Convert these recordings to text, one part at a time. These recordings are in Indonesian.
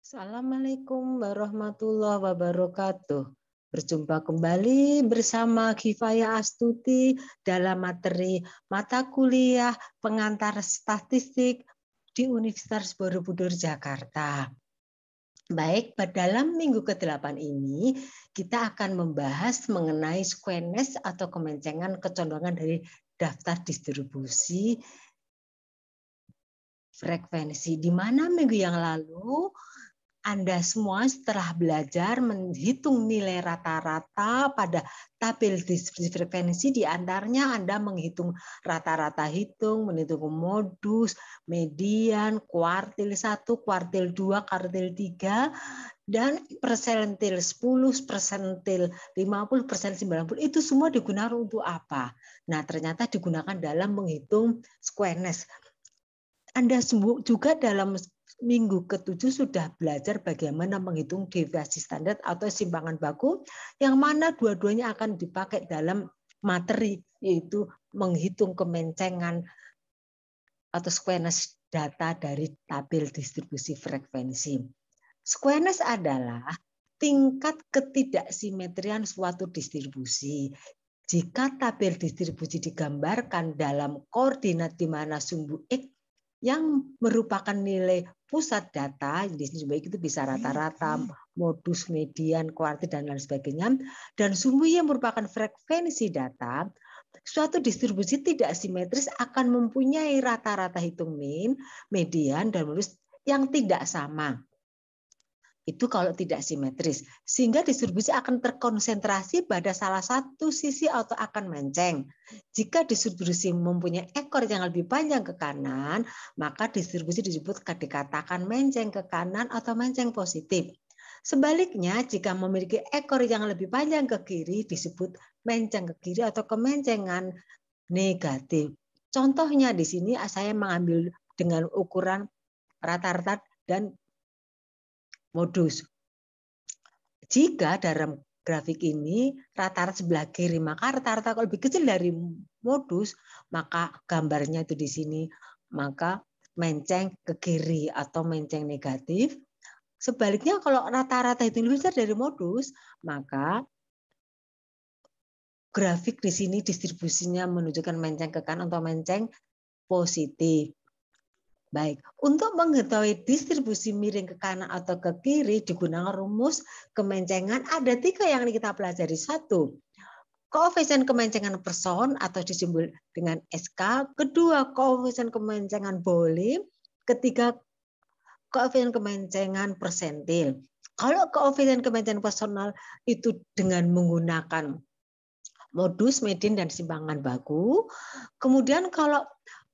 Assalamualaikum warahmatullahi wabarakatuh. Berjumpa kembali bersama Kifayah Astuti dalam materi mata kuliah pengantar statistik di Universitas Borobudur Jakarta. Baik, dalam minggu ke-8 ini kita akan membahas mengenai squeness atau kemencengan kecondongan dari daftar distribusi frekuensi, di mana minggu yang lalu Anda semua setelah belajar menghitung nilai rata-rata pada tabel distribusi frekuensi, di antaranya Anda menghitung rata-rata hitung, menghitung modus, median, kuartil 1, kuartil 2, kuartil 3, dan persentil 10, persentil 50, persentil 90, itu semua digunakan untuk apa? Nah, ternyata digunakan dalam menghitung squeness. Anda juga dalam minggu ke-7 sudah belajar bagaimana menghitung deviasi standar atau simpangan baku, yang mana dua-duanya akan dipakai dalam materi, yaitu menghitung kemencengan atau squeness data dari tabel distribusi frekuensi. Squeness adalah tingkat ketidaksimetrian suatu distribusi. Jika tabel distribusi digambarkan dalam koordinat di mana sumbu X yang merupakan nilai pusat data, di sini baik itu bisa rata-rata, modus, median, kuartil, dan lain sebagainya, dan sumbu yang merupakan frekuensi data, suatu distribusi tidak simetris akan mempunyai rata-rata hitung min, median, dan modus yang tidak sama. Itu kalau tidak simetris, sehingga distribusi akan terkonsentrasi pada salah satu sisi atau akan menceng. Jika distribusi mempunyai ekor yang lebih panjang ke kanan, maka distribusi dikatakan menceng ke kanan atau menceng positif. Sebaliknya, jika memiliki ekor yang lebih panjang ke kiri, disebut menceng ke kiri atau kemencengan negatif. Contohnya di sini saya mengambil dengan ukuran rata-rata dan modus. Jika dalam grafik ini rata-rata sebelah kiri, maka rata-rata kalau lebih kecil dari modus, maka gambarnya itu di sini, maka menceng ke kiri atau menceng negatif. Sebaliknya kalau rata-rata itu lebih besar dari modus, maka grafik di sini distribusinya menunjukkan menceng ke kanan atau menceng positif. Baik, untuk mengetahui distribusi miring ke kanan atau ke kiri digunakan rumus kemencengan. Ada 3 yang kita pelajari. 1, koefisien kemencengan person atau disebut dengan SK. 2, koefisien kemencengan Boolean. 3, koefisien kemencengan persentil. Kalau koefisien kemencengan personal itu dengan menggunakan modus, median, dan simpangan baku. Kemudian kalau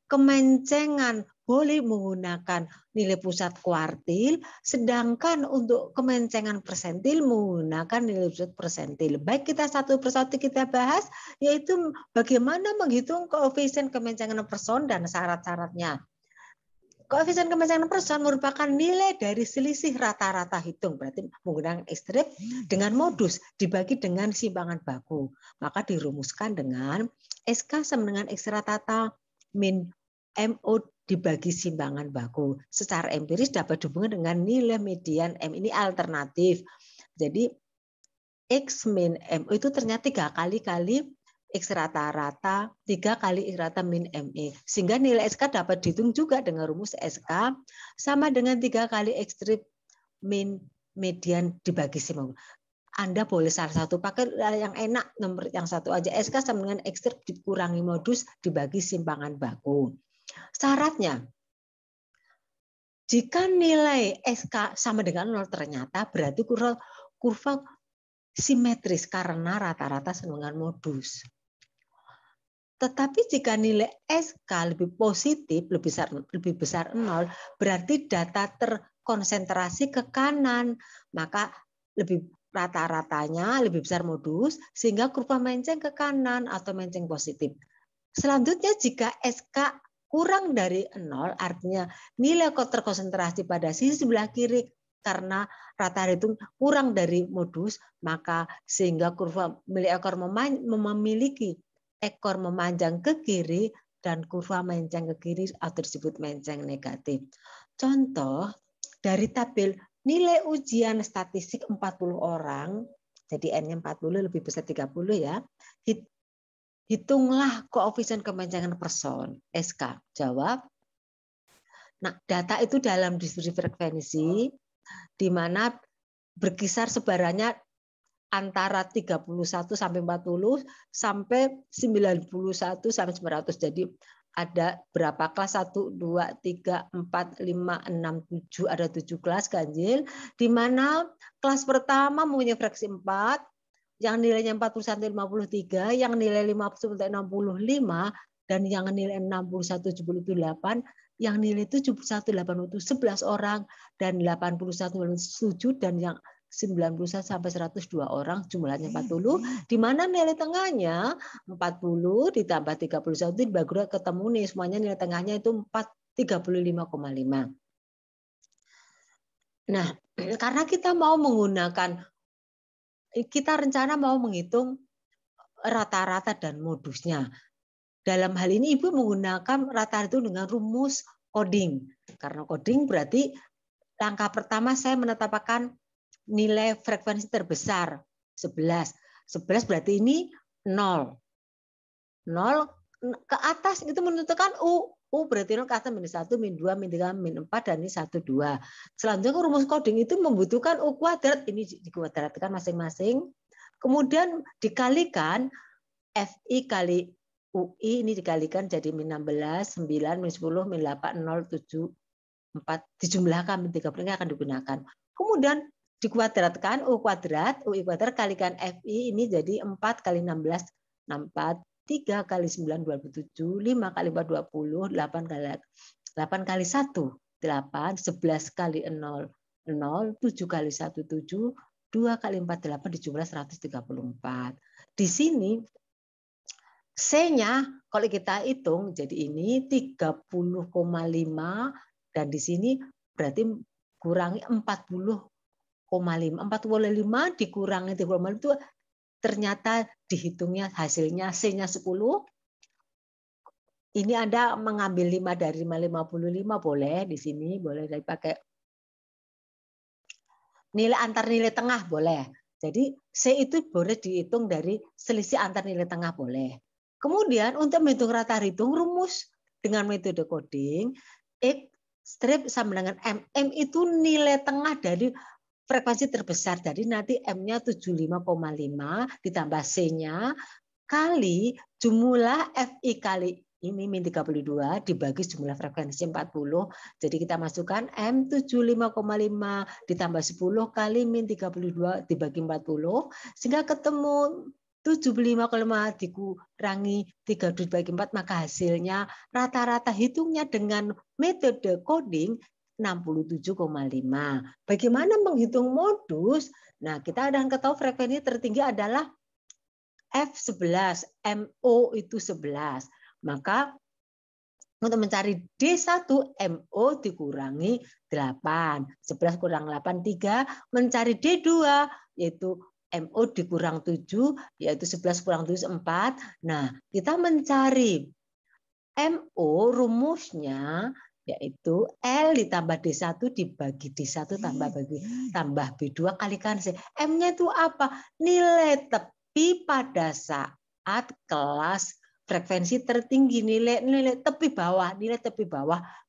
kemencengan boleh menggunakan nilai pusat kuartil, sedangkan untuk kemencengan persentil menggunakan nilai pusat persentil. Baik, kita satu persatu kita bahas, yaitu bagaimana menghitung koefisien kemencengan person dan syarat-syaratnya. Koefisien kemencengan person merupakan nilai dari selisih rata-rata hitung, berarti menggunakan ekstrip dengan modus dibagi dengan simpangan baku. Maka dirumuskan dengan SK sama dengan X rata-rata min MO dibagi simpangan baku. Secara empiris dapat dihubungkan dengan nilai median M, ini alternatif. Jadi X min MO itu ternyata 3 kali X rata-rata, 3 kali X rata min ME. Sehingga nilai SK dapat dihitung juga dengan rumus SK sama dengan 3 kali X strip min median dibagi simpangan. Anda boleh salah satu pakai yang enak, nomor yang satu aja. SK sama dengan X strip dikurangi modus dibagi simpangan baku. Syaratnya, jika nilai SK sama dengan 0 ternyata berarti kurva simetris karena rata-rata sama dengan modus. Tetapi jika nilai SK lebih positif, lebih besar 0, berarti data terkonsentrasi ke kanan, maka lebih rata-ratanya lebih besar modus, sehingga kurva menceng ke kanan atau menceng positif. Selanjutnya, jika SK kurang dari 0, artinya nilai terkonsentrasi pada sisi sebelah kiri karena rata-rata itu kurang dari modus, maka sehingga kurva milik ekor memiliki ekor memanjang ke kiri dan kurva menceng ke kiri atau disebut menceng negatif. Contoh dari tabel nilai ujian statistik 40 orang, jadi N-nya 40 lebih besar 30 ya. Hitunglah koefisien kepanjangan person, SK. Jawab. Nah, data itu dalam distribusi frekuensi di mana berkisar sebarannya antara 31 sampai 40 sampai 91 sampai 900. Jadi ada berapa kelas? 1, 2, 3, 4, 5, 6, 7. Ada 7 kelas ganjil. Di mana kelas pertama mempunyai fraksi 4, yang nilainya 40 sampai 53, yang nilai 50 sampai 65, dan yang nilai 61 78, yang nilai 71 80 11 orang, dan 81 7, dan yang 91 sampai 102 orang, jumlahnya 40, di mana nilai tengahnya 40 ditambah 31 dibagi 2 ketemu nih semuanya nilai tengahnya itu 35,5. Nah, karena kita mau menggunakan, kita rencana mau menghitung rata-rata dan modusnya. Dalam hal ini Ibu menggunakan rata-rata itu dengan rumus coding. Karena coding berarti langkah pertama saya menetapkan nilai frekuensi terbesar 11. 11 berarti ini 0. 0 ke atas itu menentukan U. U berarti 0 ke atas min 1, min 2, min 3, min 4, dan ini 1, 2. Selanjutnya rumus coding itu membutuhkan U kuadrat. Ini dikuadratkan masing-masing. Kemudian dikalikan FI kali UI ini dikalikan jadi min 16, 9, min 10, min 8, 0, 7, 4. Dijumlahkan min 30 ini akan digunakan. Kemudian dikuadratkan U kuadrat, UI kuadrat kalikan FI ini jadi 4 kali 16, 64, 3 kali 9, 27, 5 kali 4, 20, 8 kali 1, 8, 11 kali 0, 0, 7 kali 1, 7, 2 kali 4, 8, dijumlah 134. Di sini C-nya kalau kita hitung jadi ini 30,5, dan di sini berarti kurangi 40,5. 45 dikurangi 30,5 itu ternyata dihitungnya hasilnya C-nya 10. Ini Anda mengambil 5 dari 55 boleh di sini, boleh dipakai nilai antar nilai tengah boleh. Jadi C itu boleh dihitung dari selisih antar nilai tengah boleh. Kemudian untuk menghitung rata hitung rumus dengan metode coding, X strip sama dengan M. M itu nilai tengah dari frekuensi terbesar. Jadi nanti M-nya 75,5 ditambah C-nya kali jumlah FI kali ini min 32 dibagi jumlah frekuensi 40. Jadi kita masukkan M 75,5 ditambah 10 kali min 32 dibagi 40 sehingga ketemu 75,5 dikurangi 3 dibagi 4, maka hasilnya rata-rata hitungnya dengan metode coding 67,5. Bagaimana menghitung modus? Nah, kita akan ketahui frekuensi tertinggi adalah F11, MO itu 11. Maka untuk mencari D1, MO dikurangi 8. 11 kurang 8, 3. Mencari D2, yaitu MO dikurang 7, yaitu 11 kurang 7, 4. Nah, kita mencari MO rumusnya yaitu L ditambah D1 dibagi D1 tambah B2 kalikan C. M-nya itu apa? Nilai tepi pada saat kelas frekuensi tertinggi, nilai tepi bawah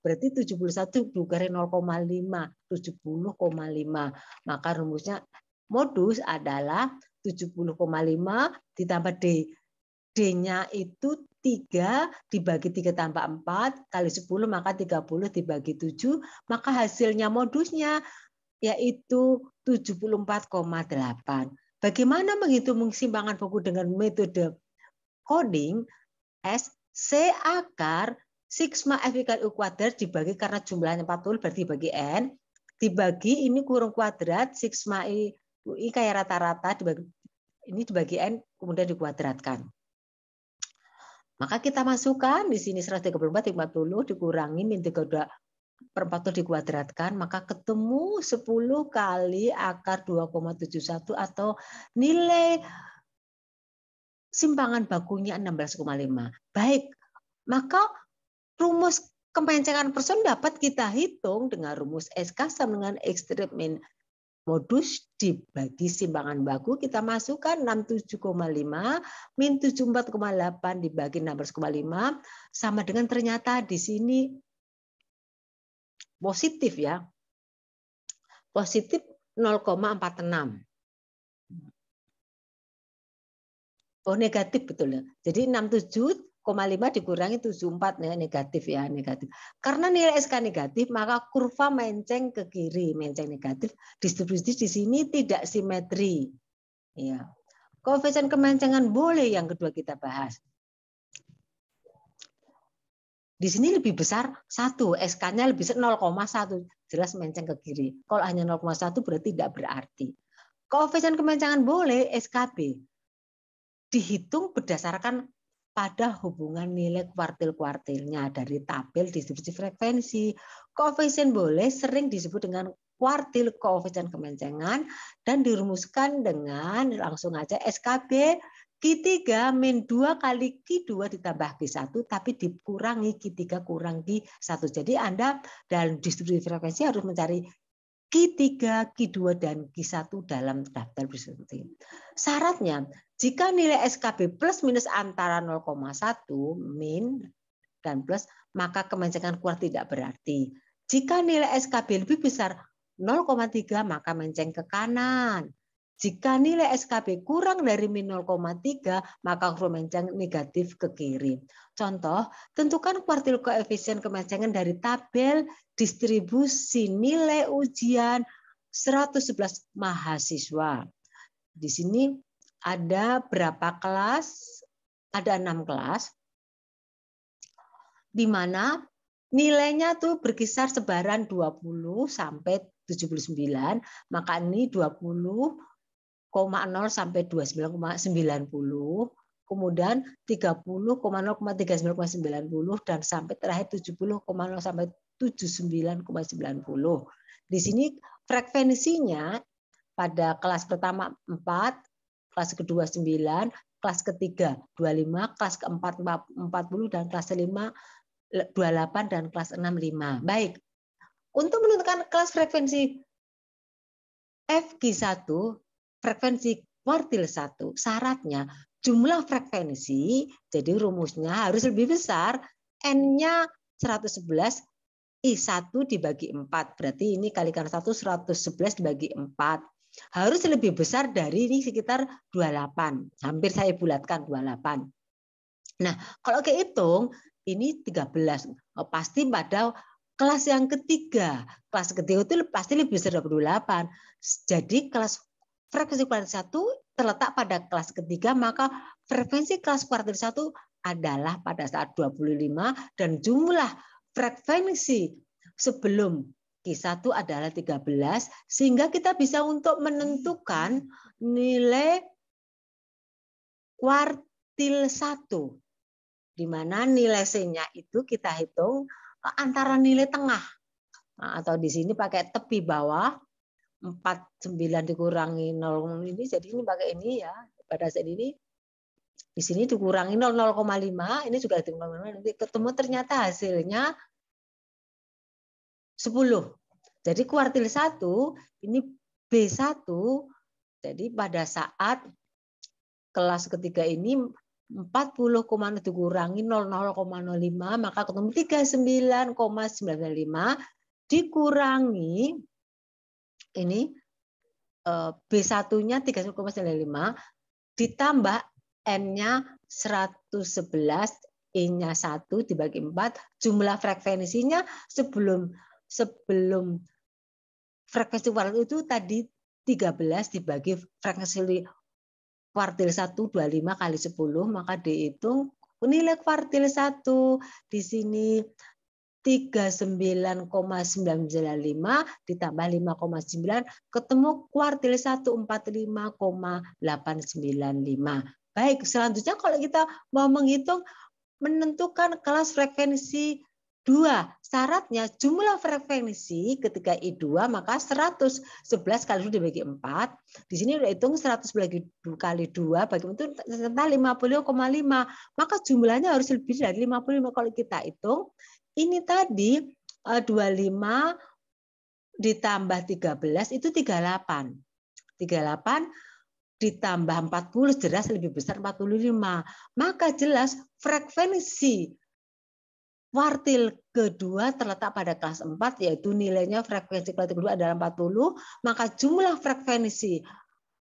berarti 71 dikali 0,5, 70,5. Maka rumusnya modus adalah 70,5 ditambah D. D-nya itu 3 dibagi 3 tambah 4 kali 10, maka 30 dibagi 7, maka hasilnya modusnya yaitu 74,8. Bagaimana menghitung simpangan buku dengan metode coding? S C akar sigma F kali U kuadrat dibagi karena jumlahnya 40 berarti dibagi N, dibagi ini kurung kuadrat sigma UI kayak rata-rata dibagi N kemudian dikuadratkan. Maka kita masukkan di sini 134 50 dikurangi min 32 per 40 dikuadratkan, maka ketemu 10 kali akar 2,71 atau nilai simpangan bakunya 16,5. Baik, maka rumus kemencengan person dapat kita hitung dengan rumus SK sama dengan ekstrim min modus dibagi simpangan baku, kita masukkan 67,5 min 74,8 dibagi 16,5 sama dengan ternyata di sini positif ya. Positif 0,46. Oh, negatif betul ya. Jadi 67,5 dikurangi 74 ya, negatif ya, negatif. Karena nilai SK negatif, maka kurva menceng ke kiri, menceng negatif. Distribusi di sini tidak simetri. Ya. Koefisien kemencengan boleh yang kedua kita bahas. Di sini lebih besar 1, SK-nya lebih besar 0,1, jelas menceng ke kiri. Kalau hanya 0,1 berarti tidak berarti. Koefisien kemencengan boleh SKB dihitung berdasarkan pada hubungan nilai kuartil-kuartilnya dari tabel distribusi frekuensi. Koefisien boleh sering disebut dengan kuartil koefisien kemencengan dan dirumuskan dengan langsung aja SKB Q3 min 2 kali Q2 ditambah Q1 tapi dikurangi Q3 kurang Q1. Jadi Anda dalam distribusi frekuensi harus mencari Q3, Q2, dan Q1 dalam daftar distribusi. Syaratnya, jika nilai SKB plus minus antara 0,1 min dan plus, maka kemencengan keluar tidak berarti. Jika nilai SKB lebih besar 0,3, maka menceng ke kanan. Jika nilai SKB kurang dari min 0,3, maka menceng negatif ke kiri. Contoh, tentukan kuartil koefisien kemencengan dari tabel distribusi nilai ujian 111 mahasiswa. Di sini ada berapa kelas? Ada 6 kelas. Di mana nilainya tuh berkisar sebaran 20 sampai 79, maka ini 20,0 sampai 29,90, kemudian 30,0,39,90 dan sampai terakhir 70,0 sampai 79,90. Di sini frekuensinya pada kelas pertama 4, kelas kedua 9, kelas ketiga 25, kelas keempat 40 dan kelas kelima 28 dan kelas 6 5. Baik. Untuk menentukan kelas frekuensi FQ1, frekuensi kuartil 1, syaratnya jumlah frekuensi, jadi rumusnya harus lebih besar, N-nya 111, I1 dibagi 4, berarti ini kalikan 1, 111 dibagi 4. Harus lebih besar dari ini sekitar 28, hampir saya bulatkan 28. Nah, kalau kehitung, ini 13, pasti pada kelas yang ketiga. Kelas ketiga itu pasti lebih besar dari 28. Jadi kelas frekuensi kuartil 1 terletak pada kelas ketiga, maka frekuensi kelas kuartil 1 adalah pada saat 25 dan jumlah frekuensi sebelum Q1 adalah 13, sehingga kita bisa untuk menentukan nilai kuartil 1, di mana nilai C-nya itu kita hitung antara nilai tengah. Nah, atau di sini pakai tepi bawah, 49 dikurangi 0 ini, jadi ini pakai ini ya, pada saat ini di sini dikurangi 0,5, ini juga nanti ketemu ternyata hasilnya 10. Jadi kuartil 1 ini B1, jadi pada saat kelas ketiga ini 40, dikurangi 00,05, maka ketemu 39,95 dikurangi ini B1-nya 39,95 ditambah N-nya 111, I-nya 1 dibagi 4, jumlah frekuensinya sebelum frekuensi kuartil itu tadi 13 dibagi frekuensi kuartil 1 25 kali 10, maka dihitung nilai kuartil 1 di sini 39,995 ditambah 5,9 ketemu kuartil 1 45,895. Baik, selanjutnya kalau kita mau menghitung menentukan kelas frekuensi 2, syaratnya jumlah frekuensi ketika I2 maka 111 kali 2 dibagi 4. Di sini udah hitung 100 kali 2 bagi itu ternyata 50,5. Maka jumlahnya harus lebih dari 55 kalau kita hitung ini tadi 25 ditambah 13 itu 38. 38 ditambah 40 jelas lebih besar 45. Maka jelas frekuensi kuartil kedua terletak pada kelas 4, yaitu nilainya frekuensi kuartil kedua adalah 40, maka jumlah frekuensi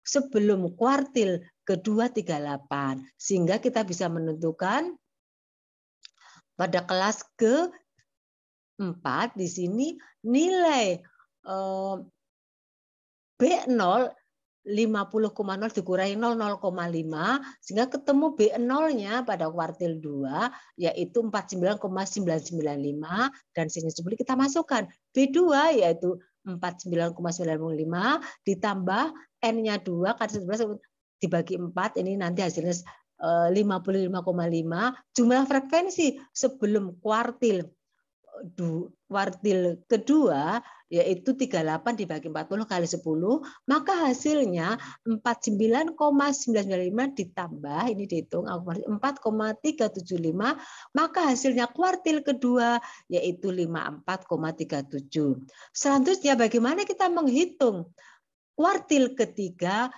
sebelum kuartil kedua 38. Sehingga kita bisa menentukan pada kelas ke-4 di sini nilai B0 50,0 dikurangi 0,5 sehingga ketemu B0-nya pada kuartil 2 yaitu 49,995 dan sini sebelum kita masukkan B2 yaitu 49,95 ditambah N-nya 2 kali 11 dibagi 4 ini nanti hasilnya 55,5 jumlah frekuensi sebelum kuartil kedua yaitu 38 dibagi 40 kali 10, maka hasilnya 49,995 ditambah ini dihitung 4,375, maka hasilnya kuartil kedua yaitu 54,37. Selanjutnya bagaimana kita menghitung kuartil ketiga?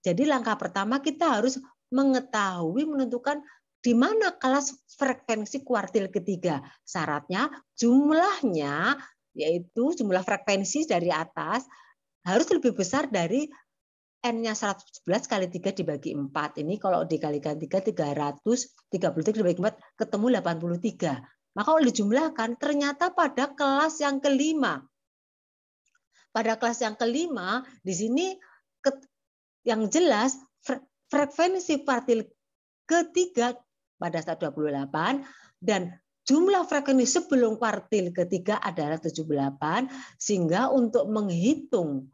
Jadi langkah pertama kita harus mengetahui menentukan di mana kelas frekuensi kuartil ketiga. Syaratnya jumlahnya yaitu jumlah frekuensi dari atas harus lebih besar dari N-nya 111 kali 3 dibagi 4. Ini kalau dikalikan 3, 333 dibagi 4 ketemu 83. Maka kalau dijumlahkan ternyata pada kelas yang kelima. Pada kelas yang kelima di sini yang jelas frekuensi kuartil ketiga pada saat 28 dan jumlah frekuensi sebelum kuartil ketiga adalah 78 sehingga untuk menghitung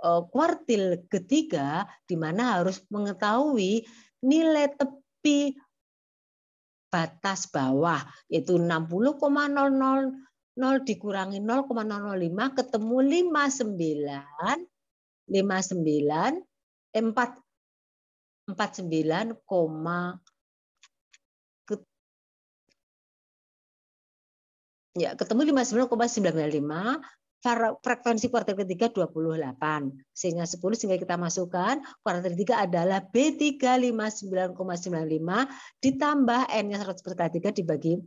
kuartil ketiga di mana harus mengetahui nilai tepi batas bawah yaitu 60,000 dikurangi 0,005 ketemu 59,995 frekuensi kuartil ketiga 28 sehingga 10 sehingga kita masukkan kuartil ketiga adalah B359,95 ditambah N-nya 100 kali 3 dibagi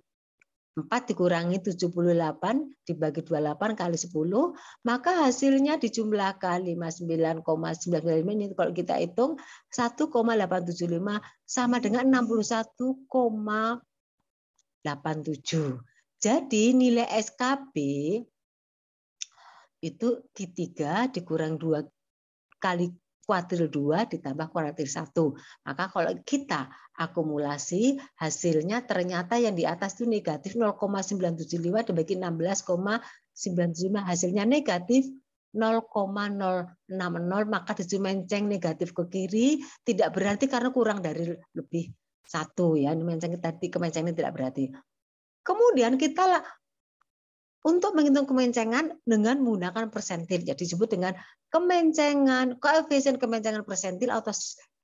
4 dikurangi 78 dibagi 28 kali 10 maka hasilnya dijumlahkan 59,995 ini kalau kita hitung 1,875 sama dengan 61,87. Jadi nilai SKB itu Q3 dikurang 2 kali kuartil 2 ditambah kuartil 1. Maka kalau kita akumulasi hasilnya ternyata yang di atas itu negatif 0,975 dibagi 16,975 hasilnya negatif 0,060 maka dimenceng negatif ke kiri tidak berarti karena kurang dari lebih 1 ya. Menceng tadi kemenceng ini tidak berarti. Kemudian kita untuk menghitung kemencengan dengan menggunakan persentil, jadi disebut dengan kemencengan, koefisien kemencengan persentil atau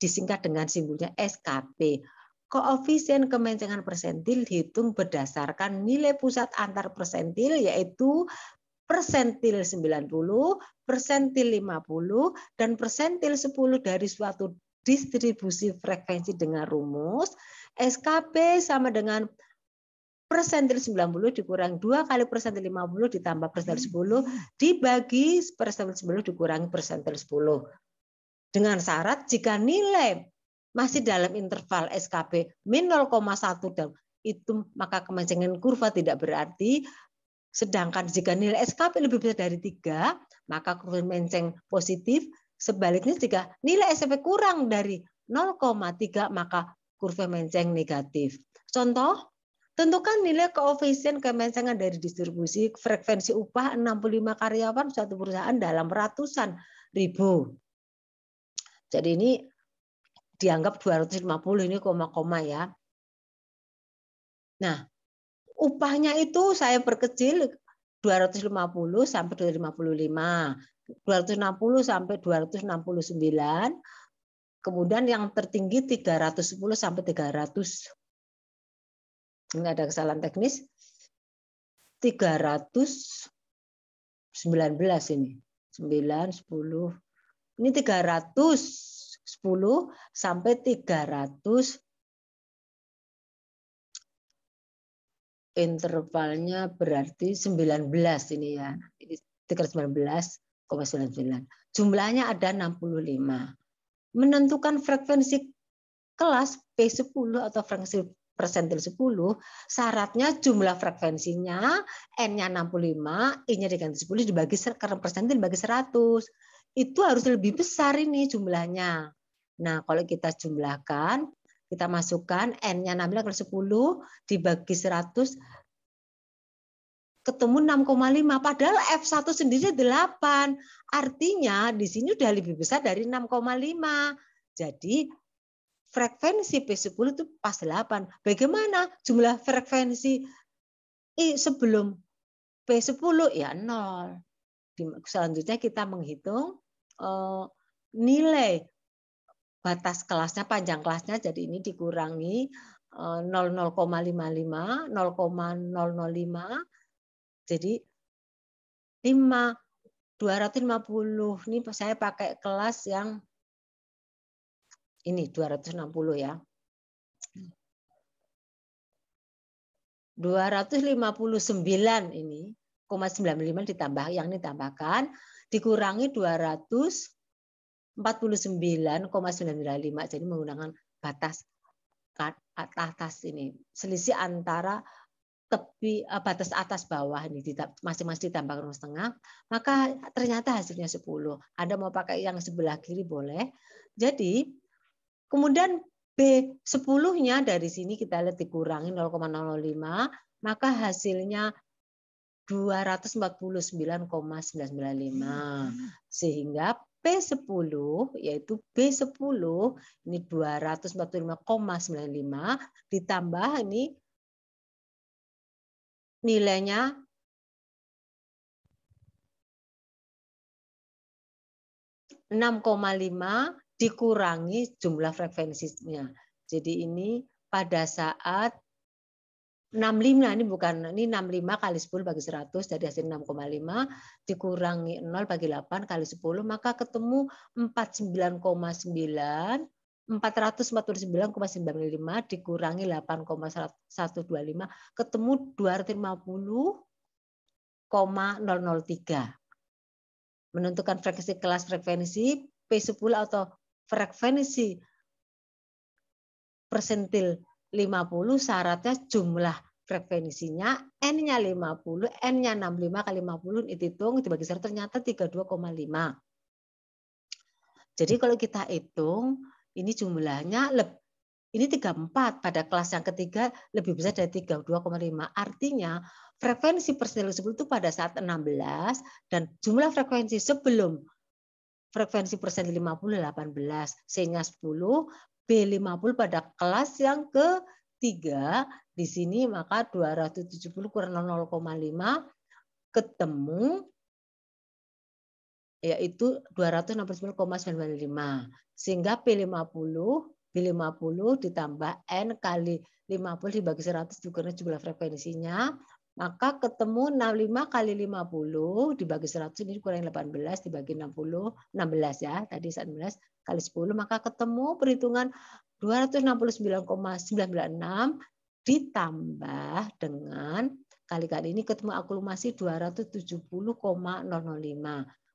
disingkat dengan simbolnya SKP. Koefisien kemencengan persentil dihitung berdasarkan nilai pusat antar persentil yaitu persentil 90, persentil 50, dan persentil 10 dari suatu distribusi frekuensi dengan rumus SKP sama dengan persentil 90 dikurang 2 kali persentil 50 ditambah persentil 10 dibagi persentil 10 dikurangi persentil 10. Dengan syarat jika nilai masih dalam interval SKP min 0,1 dan itu maka kemencengan kurva tidak berarti. Sedangkan jika nilai SKP lebih besar dari 3 maka kurva menceng positif. Sebaliknya jika nilai SKP kurang dari 0,3 maka kurva menceng negatif. Contoh, tentukan nilai koefisien kemencengan dari distribusi frekuensi upah 65 karyawan suatu perusahaan dalam ratusan ribu. Jadi ini dianggap 250 ini koma-koma ya. Nah, upahnya itu saya perkecil 250 sampai 255, 260 sampai 269, kemudian yang tertinggi 310 sampai 300. Ini ada kesalahan teknis. 319 ini. 9, 10. Ini 310 sampai 300, intervalnya berarti 19 ini ya. Ini 319,99. Jumlahnya ada 65. Menentukan frekuensi kelas P10 atau frekuensi persentil 10, syaratnya jumlah frekuensinya N-nya 65, I-nya diganti 10 dibagi karena persentil dibagi 100. Itu harus lebih besar ini jumlahnya. Nah, kalau kita jumlahkan, kita masukkan N-nya 16 kali 10 dibagi 100 ketemu 6,5. Padahal F1 sendiri 8. Artinya di sini udah lebih besar dari 6,5. Jadi frekuensi P10 itu pas 8. Bagaimana jumlah frekuensi I sebelum P10? Ya 0. Selanjutnya kita menghitung nilai batas kelasnya, panjang kelasnya. Jadi ini dikurangi 0,55, 0,005. Jadi 250. Ini saya pakai kelas yang ini 260 ya. 259 ini, 0,95 ditambah yang ini tambahkan dikurangi 249,995. Jadi menggunakan batas atas ini. Selisih antara tepi batas atas bawah ini masing-masing ditambah 0,5, maka ternyata hasilnya 10. Anda mau pakai yang sebelah kiri boleh. Jadi kemudian B10-nya dari sini kita lihat dikurangi 0,005, maka hasilnya 249,995. Sehingga P10 yaitu B10 ini 245,95 ditambah ini nilainya 6,5 dikurangi jumlah frekuensinya. Jadi ini pada saat 65, ini bukan, ini 65 kali 10 bagi 100, jadi hasil 6,5 dikurangi 0 bagi 8 kali 10, maka ketemu 449,955 dikurangi 8,125 ketemu 250,003. Menentukan frekuensi kelas frekuensi P10 atau frekuensi persentil 50, syaratnya jumlah frekuensinya N-nya 50, N-nya 65 kali 50 dihitung dibagi 100 ternyata 32,5. Jadi kalau kita hitung ini jumlahnya ini 34, pada kelas yang ketiga lebih besar dari 32,5. Artinya frekuensi persentil 10 itu pada saat 16 dan jumlah frekuensi sebelum frekuensi persentil 50 18, sehingga 10 B50 pada kelas yang ketiga di sini maka 270 kurang 0,5 ketemu yaitu 269,995, sehingga B50 ditambah N kali 50 dibagi 100 dikurangi jumlah frekuensinya, maka ketemu 65 kali 50 dibagi 100 ini kurang 18 dibagi 60, 16 ya, tadi 19 kali 10, maka ketemu perhitungan 269,996 ditambah dengan kali-kali ini ketemu akumulasi 270,005.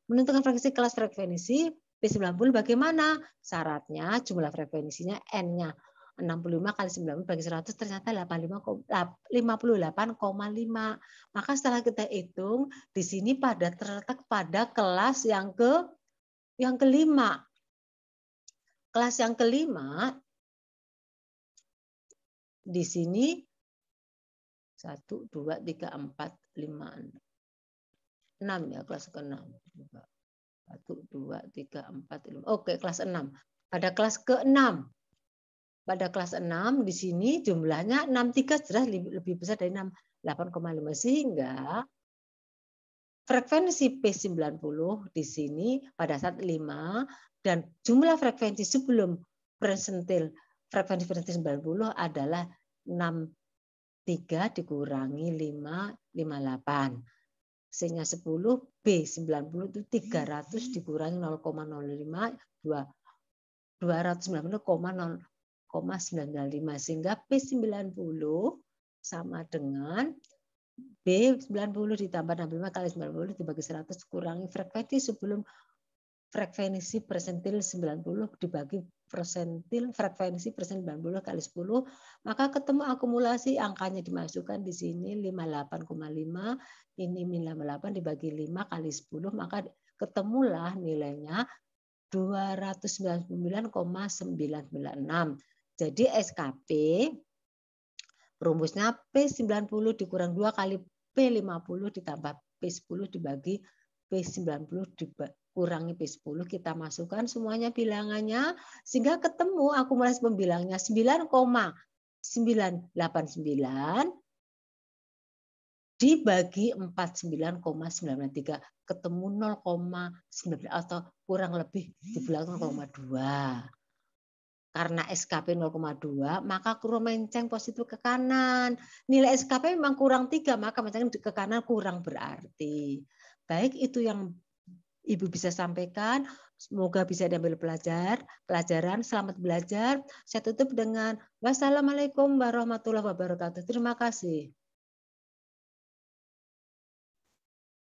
Menentukan frekuensi kelas frekuensi P90 bagaimana? Syaratnya jumlah frekuensinya N-nya 65 kali 90 bagi 100 ternyata 58,5. Maka setelah kita hitung di sini terletak pada kelas yang kelima. Kelas yang kelima di sini 1 2 3 4 5 6 ya, kelas ke-6. 1 2 3 4 5. Oke, kelas 6. Pada kelas ke-6. Pada kelas 6 di sini jumlahnya 63 jelas lebih besar dari 8,5 sehingga frekuensi P90 di sini pada saat 5 dan jumlah frekuensi sebelum persentil frekuensi 90 adalah 6 3 dikurangi 5, 58. C-nya 10, B 90 itu 300 dikurangi 0,05, 290,0,995. Sehingga P90 sama dengan B90 ditambah 65 kali 90 dibagi 100 kurangi frekuensi persentil 90 dibagi frekuensi persen 90 kali 10, maka ketemu akumulasi, angkanya dimasukkan di sini 58,5, ini 58 dibagi 5 kali 10, maka ketemulah nilainya 299,996. Jadi SKP rumusnya P90 dikurang 2 kali P50 ditambah P10 dibagi P90 kurangi P10, kita masukkan semuanya bilangannya sehingga ketemu akumulasi pembilangnya 9,989 dibagi 49,93, ketemu 0,9 atau kurang lebih di belakang 0,2. Karena SKP 0,2, maka kurang menceng positif ke kanan. Nilai SKP memang kurang 3, maka menceng ke kanan kurang berarti. Baik, itu yang Ibu bisa sampaikan. Semoga bisa diambil pelajaran. Selamat belajar. Saya tutup dengan wassalamualaikum warahmatullahi wabarakatuh. Terima kasih.